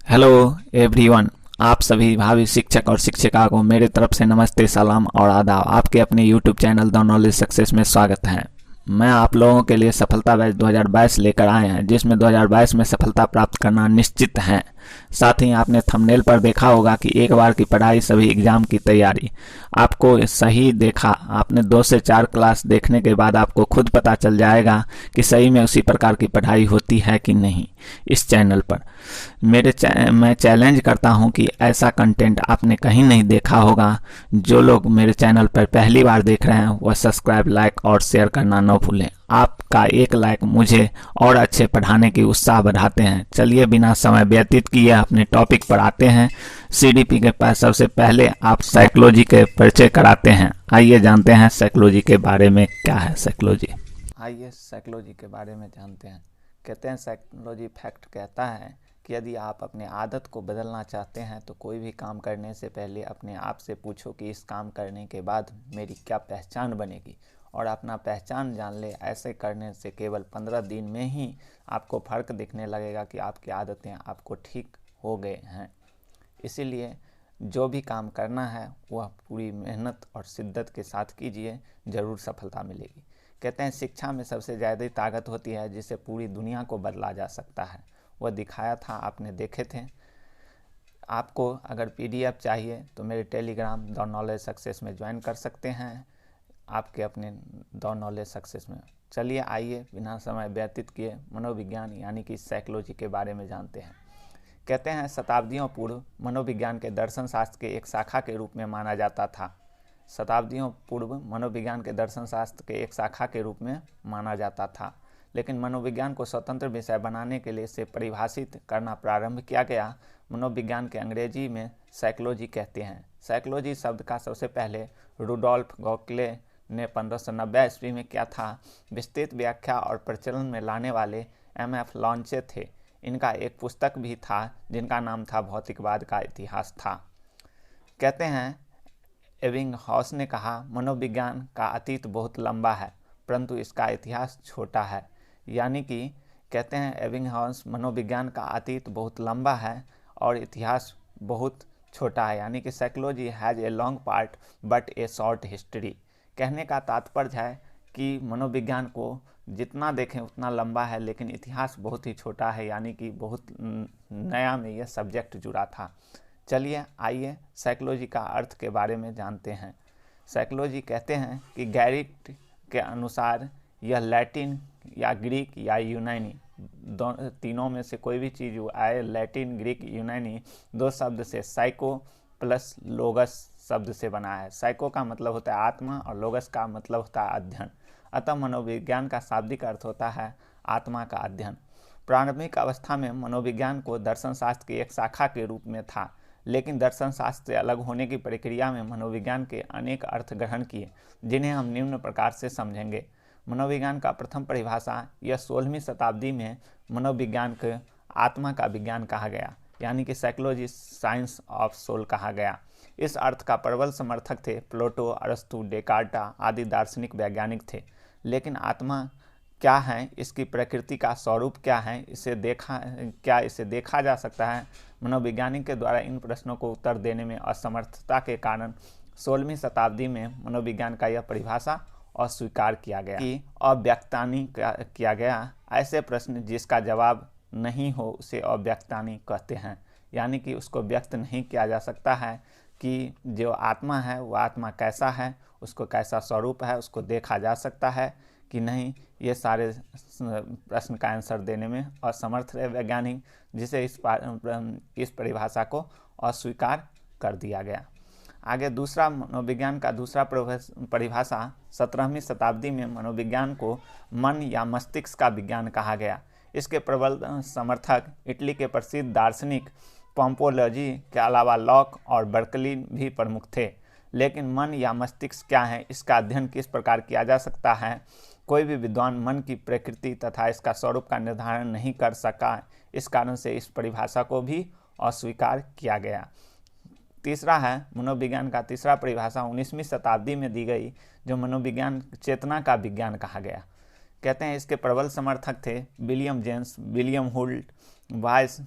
Hello everyone. आप सभी भावी शिक्षक और शिक्षिका को मेरे तरफ से नमस्ते, सलाम और आदाब। आपके अपने YouTube channel the knowledge success में स्वागत है। मैं आप लोगों के लिए सफलता बैच 2022 लेकर आए हैं, जिसमें 2022 में सफलता प्राप्त करना निश्चित है। साथ ही आपने थंबनेल पर देखा होगा कि एक बार की पढ़ाई सभी एग्जाम की तैयारी। आपको सही देखा, आपने 2 से 4 क्लास देखने के बाद आपको खुद पता चल जाएगा कि सही में उसी प्रकार की पढ़ाई होती है कि नहीं। इस चैनल पर मैं चैलेंज करता हूं कि ऐसा कंटेंट आपने कहीं नहीं देखा होगा। जो लोग मेरे चैनल पर पहली बार देख रहे हैं वह सब्सक्राइब, लाइक और शेयर करना न भूलें। आपका एक लाइक मुझे और अच्छे पढ़ाने की उत्साह बढ़ाते हैं। चलिए बिना समय व्यतीत किए अपने टॉपिक पर आते हैं। सीडीपी के पास सबसे पहले आप साइकोलॉजी के परिचय कराते हैं। आइए जानते हैं साइकोलॉजी के बारे में क्या है साइकोलॉजी। आइए साइकोलॉजी के बारे में जानते हैं। कहते हैं साइकोलॉजी फैक्ट कहता है कि यदि आप अपने आदत को बदलना चाहते हैं तो कोई भी काम करने से पहले अपने आप से पूछो कि इस काम करने के बाद मेरी क्या पहचान बनेगी, और अपना पहचान जान ले। ऐसे करने से केवल 15 दिन में ही आपको फ़र्क दिखने लगेगा कि आपकी आदतें आपको ठीक हो गए हैं। इसीलिए जो भी काम करना है वह पूरी मेहनत और शिद्दत के साथ कीजिए, ज़रूर सफलता मिलेगी। कहते हैं शिक्षा में सबसे ज़्यादा ताकत होती है जिससे पूरी दुनिया को बदला जा सकता है। वह दिखाया था, आपने देखे थे। आपको अगर पीडीएफ चाहिए तो मेरे टेलीग्राम द नॉलेज सक्सेस में ज्वाइन कर सकते हैं, आपके अपने द नॉलेज सक्सेस में। चलिए आइए बिना समय व्यतीत किए मनोविज्ञान यानी कि साइकोलॉजी के बारे में जानते हैं। कहते हैं शताब्दियों पूर्व मनोविज्ञान के दर्शन शास्त्र के एक शाखा के रूप में माना जाता था। शताब्दियों पूर्व मनोविज्ञान के दर्शन शास्त्र के एक शाखा के रूप में माना जाता था, लेकिन मनोविज्ञान को स्वतंत्र विषय बनाने के लिए इसे परिभाषित करना प्रारंभ किया गया। मनोविज्ञान के अंग्रेजी में साइकोलॉजी कहते हैं। साइकोलॉजी शब्द का सबसे पहले रुडोल्फ गौक्ले ने 1590 ईस्वी में किया था। विस्तृत व्याख्या और प्रचलन में लाने वाले एमएफ लॉन्चे थे। इनका एक पुस्तक भी था जिनका नाम था भौतिकवाद का इतिहास था। कहते हैं एबिंगहॉस ने कहा, मनोविज्ञान का अतीत बहुत लंबा है परंतु इसका इतिहास छोटा है। यानी कि कहते हैं एबिंगहॉस, मनोविज्ञान का अतीत बहुत लंबा है और इतिहास बहुत छोटा है। यानी कि psychology has a long part but A short history. कहने का तात्पर्य है कि मनोविज्ञान को जितना देखें उतना लंबा है, लेकिन इतिहास बहुत ही छोटा है। यानी कि बहुत नया में यह सब्जेक्ट जुड़ा था। चलिए आइए साइकोलॉजी का अर्थ के बारे में जानते हैं। साइकोलॉजी कहते हैं कि गैरिट के अनुसार यह लैटिन या ग्रीक या यूनानी तीनों में से कोई भी चीज़ आए, लैटिन, ग्रीक, यूनानी, दो शब्द से साइको प्लस लोगस शब्द से बना है। साइको का मतलब होता है आत्मा और लोगस का मतलब होता है अध्ययन। अतः मनोविज्ञान का शाब्दिक अर्थ होता है आत्मा का अध्ययन। प्रारंभिक अवस्था में मनोविज्ञान को दर्शन शास्त्र की एक शाखा के रूप में था, लेकिन दर्शन शास्त्र से अलग होने की प्रक्रिया में मनोविज्ञान के अनेक अर्थ ग्रहण किए, जिन्हें हम निम्न प्रकार से समझेंगे। मनोविज्ञान का प्रथम परिभाषा यह 16वीं शताब्दी में मनोविज्ञान को आत्मा का विज्ञान कहा गया, यानी कि साइकोलॉजी साइंस ऑफ सोल कहा गया। इस अर्थ का प्रबल समर्थक थे प्लेटो, अरस्तु, डेकार्टा आदि दार्शनिक वैज्ञानिक थे। लेकिन आत्मा क्या है, इसकी प्रकृति का स्वरूप क्या है, इसे देखा जा सकता है? मनोवैज्ञानिक के द्वारा इन प्रश्नों को उत्तर देने में असमर्थता के कारण 16वीं शताब्दी में मनोविज्ञान का यह परिभाषा अस्वीकार किया गया कि अव्यक्तानी किया गया। ऐसे प्रश्न जिसका जवाब नहीं हो उसे अव्यक्तानी कहते हैं, यानी कि उसको व्यक्त नहीं किया जा सकता है कि जो आत्मा है वो आत्मा कैसा है, उसको कैसा स्वरूप है, उसको देखा जा सकता है कि नहीं। ये सारे प्रश्न का आंसर देने में असमर्थ रहे वैज्ञानिक, जिसे इस परिभाषा को अस्वीकार कर दिया गया। आगे दूसरा मनोविज्ञान का दूसरा परिभाषा 17वीं शताब्दी में मनोविज्ञान को मन या मस्तिष्क का विज्ञान कहा गया। इसके प्रबल समर्थक इटली के प्रसिद्ध दार्शनिक पोम्पोलॉजी के अलावा लॉक और बर्कली भी प्रमुख थे। लेकिन मन या मस्तिष्क क्या है, इसका अध्ययन किस प्रकार किया जा सकता है, कोई भी विद्वान मन की प्रकृति तथा इसका स्वरूप का निर्धारण नहीं कर सका। इस कारण से इस परिभाषा को भी अस्वीकार किया गया। तीसरा है मनोविज्ञान का तीसरा परिभाषा 19वीं शताब्दी में दी गई, जो मनोविज्ञान चेतना का विज्ञान कहा गया। कहते हैं इसके प्रबल समर्थक थे विलियम जेम्स, विलियम हुल्ट, वाइस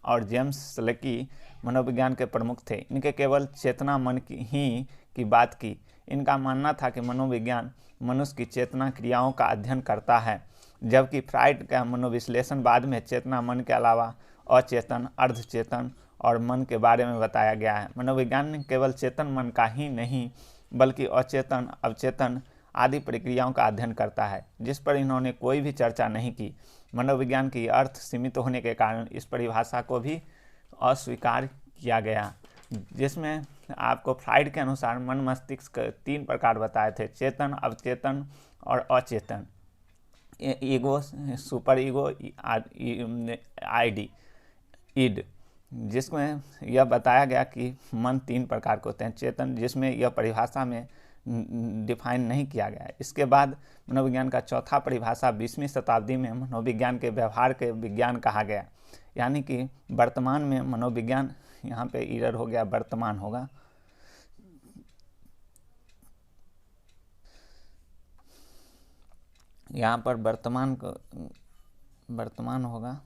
और जेम्स स्लेकी मनोविज्ञान के प्रमुख थे। इनके केवल चेतना मन की बात की। इनका मानना था कि मनोविज्ञान मनुष्य की चेतना क्रियाओं का अध्ययन करता है, जबकि फ्राइड का मनोविश्लेषण बाद में चेतना मन के अलावा अचेतन, अर्धचेतन और मन के बारे में बताया गया है। मनोविज्ञान केवल चेतन मन का ही नहीं बल्कि अचेतन, अवचेतन आदि प्रक्रियाओं का अध्ययन करता है, जिस पर इन्होंने कोई भी चर्चा नहीं की। मनोविज्ञान की अर्थ सीमित होने के कारण इस परिभाषा को भी अस्वीकार किया गया, जिसमें आपको फ्राइड के अनुसार मन मस्तिष्क के 3 प्रकार बताए थे: चेतन, अवचेतन और अचेतन। ईगो, सुपर ईगो, ईड, जिसमें यह बताया गया कि मन 3 प्रकार के होते हैं। चेतन, जिसमें यह परिभाषा में डिफाइन नहीं किया गया है। इसके बाद मनोविज्ञान का चौथा परिभाषा 20वीं शताब्दी में मनोविज्ञान के व्यवहार के विज्ञान कहा गया, यानी कि वर्तमान में मनोविज्ञान, यहाँ पे एरर हो गया, वर्तमान होगा, यहाँ पर वर्तमान होगा,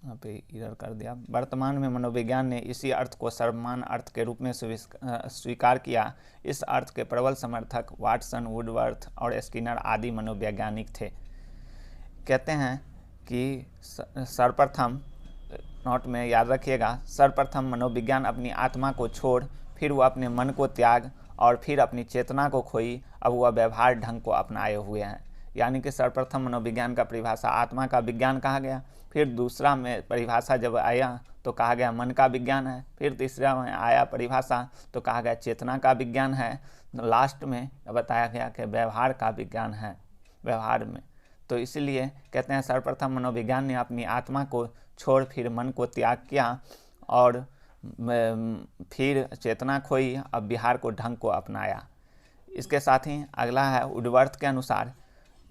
यहाँ पे एरर कर दिया। वर्तमान में मनोविज्ञान ने इसी अर्थ को सर्वमान्य अर्थ के रूप में स्वीकार किया। इस अर्थ के प्रबल समर्थक वाटसन, वुडवर्थ और स्किनर आदि मनोवैज्ञानिक थे। कहते हैं कि सर्वप्रथम, नोट में याद रखिएगा, सर्वप्रथम मनोविज्ञान अपनी आत्मा को छोड़, फिर वह अपने मन को त्याग और फिर अपनी चेतना को खोई, अब वह व्यवहार ढंग को अपनाए हुए हैं। यानी कि सर्वप्रथम मनोविज्ञान का परिभाषा आत्मा का विज्ञान कहा गया, फिर दूसरा में परिभाषा जब आया तो कहा गया मन का विज्ञान है, फिर तीसरा में आया परिभाषा तो कहा गया चेतना का विज्ञान है, लास्ट में बताया गया कि व्यवहार का विज्ञान है, व्यवहार में। तो इसलिए कहते हैं सर्वप्रथम मनोविज्ञान ने अपनी आत्मा को छोड़ फिर मन को त्याग किया और फिर चेतना खोई, अब व्यवहार को ढंग को अपनाया। इसके साथ ही अगला है वुडवर्थ के अनुसार,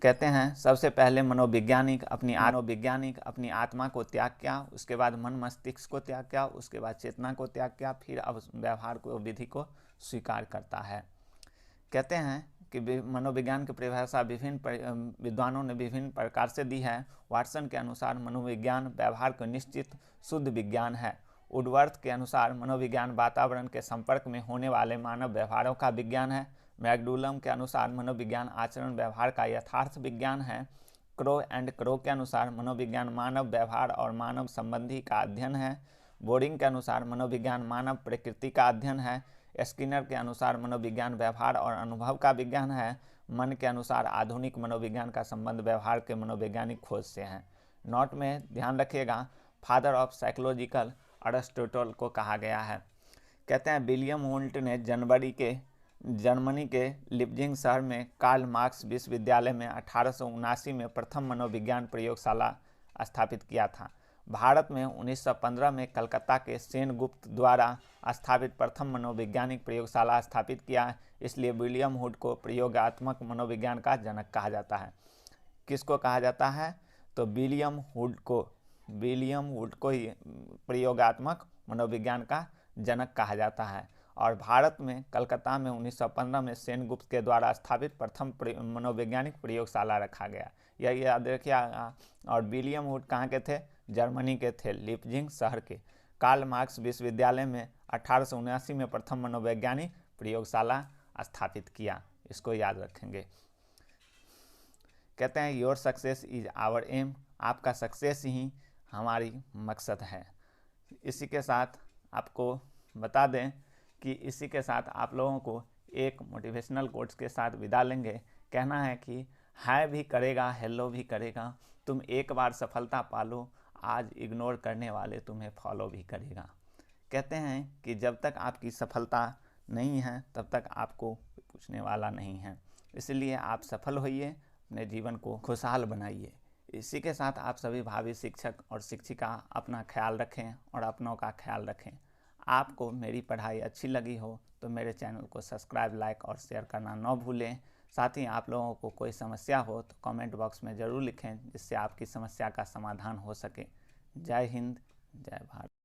कहते हैं सबसे पहले मनोवैज्ञानिक अपनी आत्मा को त्याग किया, उसके बाद मन मस्तिष्क को त्याग किया, उसके बाद चेतना को त्याग किया, फिर अब व्यवहार को, विधि को स्वीकार करता है। कहते हैं कि मनोविज्ञान की परिभाषा विभिन्न विद्वानों ने विभिन्न प्रकार से दी है। वाटसन के अनुसार मनोविज्ञान व्यवहार को निश्चित शुद्ध विज्ञान है। वुडवर्थ के अनुसार मनोविज्ञान वातावरण के संपर्क में होने वाले मानव व्यवहारों का विज्ञान है। मैकडूलम के अनुसार मनोविज्ञान आचरण व्यवहार का यथार्थ विज्ञान है। क्रो के अनुसार मनोविज्ञान मानव व्यवहार और मानव संबंधी का अध्ययन है। बोरिंग के अनुसार मनोविज्ञान मानव प्रकृति का अध्ययन है। स्किनर के अनुसार मनोविज्ञान व्यवहार और अनुभव का विज्ञान है। मन के अनुसार आधुनिक मनोविज्ञान का संबंध व्यवहार के मनोवैज्ञानिक खोज से है। नोट में ध्यान रखिएगा, फादर ऑफ साइकोलॉजिकल अरिस्टोटल को कहा गया है। कहते हैं विलियम वुंट ने जर्मनी के लिप्जिंग शहर में कार्ल मार्क्स विश्वविद्यालय में 1879 में प्रथम मनोविज्ञान प्रयोगशाला स्थापित किया था। भारत में 1915 में कलकत्ता के सेनगुप्त द्वारा स्थापित प्रथम मनोवैज्ञानिक प्रयोगशाला स्थापित किया, इसलिए विलियम वुड को प्रयोगात्मक मनोविज्ञान का जनक कहा जाता है। किसको कहा जाता है? तो विलियम वुड को ही प्रयोगात्मक मनोविज्ञान का जनक कहा जाता है। और भारत में कलकत्ता में 1915 में सेनगुप्त के द्वारा स्थापित प्रथम मनोवैज्ञानिक प्रयोगशाला रखा गया, यह याद रखिएगा। और विलियम वुड कहाँ के थे? जर्मनी के थे, लिप्जिंग शहर के। कार्ल मार्क्स विश्वविद्यालय में 1879 में प्रथम मनोवैज्ञानिक प्रयोगशाला स्थापित किया, इसको याद रखेंगे। कहते हैं your success is our aim, आपका सक्सेस ही हमारी मकसद है। इसी के साथ आपको बता दें कि इसी के साथ आप लोगों को एक मोटिवेशनल कोट्स के साथ विदा लेंगे। कहना है कि हाय भी करेगा, हेलो भी करेगा, तुम एक बार सफलता पालो, आज इग्नोर करने वाले तुम्हें फॉलो भी करेगा। कहते हैं कि जब तक आपकी सफलता नहीं है तब तक आपको पूछने वाला नहीं है, इसलिए आप सफल होइए, अपने जीवन को खुशहाल बनाइए। इसी के साथ आप सभी भावी शिक्षक और शिक्षिका अपना ख्याल रखें और अपनों का ख्याल रखें। आपको मेरी पढ़ाई अच्छी लगी हो तो मेरे चैनल को सब्सक्राइब, लाइक और शेयर करना न भूलें। साथ ही आप लोगों को कोई समस्या हो तो कमेंट बॉक्स में ज़रूर लिखें, जिससे आपकी समस्या का समाधान हो सके। जय हिंद, जय भारत।